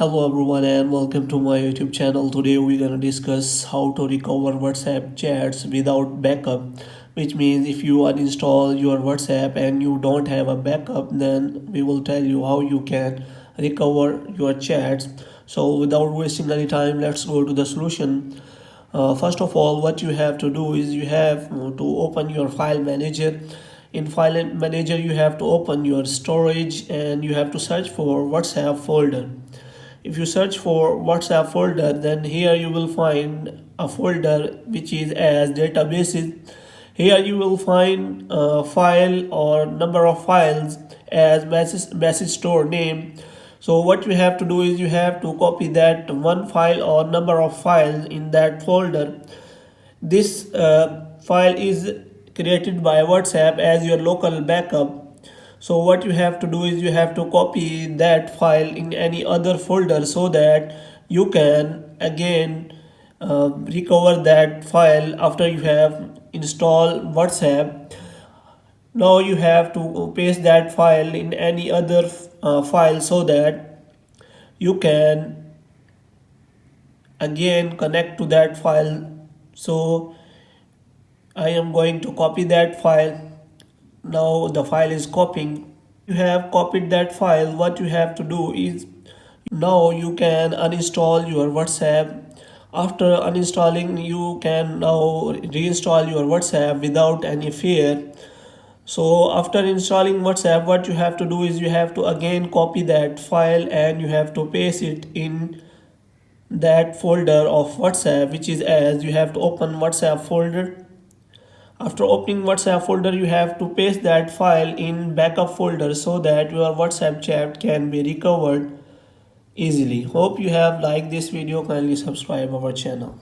Hello everyone and welcome to my YouTube channel. Today we're gonna discuss how to recover WhatsApp chats without backup. Which means if you uninstall your WhatsApp and you don't have a backup, then we will tell you how you can recover your chats. So without wasting any time, let's go to the solution. First of all, what you have to do is you have to open your file manager. In file manager, you have to open your storage and you have to search for WhatsApp folder. If you search for WhatsApp folder, then here you will find a folder which is as databases. Here you will find a file or number of files as message store name. So what you have to do is you have to copy that one file or number of files in that folder. This file is created by WhatsApp as your local backup. So what you have to do is you have to copy that file in any other folder so that you can again recover that file after you have installed WhatsApp. Now you have to paste that file in any other file so that you can again connect to that file. So I am going to copy that file. Now the file is copying. You have copied that file. What you have to do is now you can uninstall your WhatsApp. After uninstalling, you can now reinstall your WhatsApp without any fear. So after installing WhatsApp, what you have to do is you have to again copy that file and you have to paste it in that folder of WhatsApp, which is as you have to open WhatsApp folder. After opening WhatsApp folder, you have to paste that file in backup folder so that your WhatsApp chat can be recovered easily. Hope you have liked this video. Kindly subscribe our channel.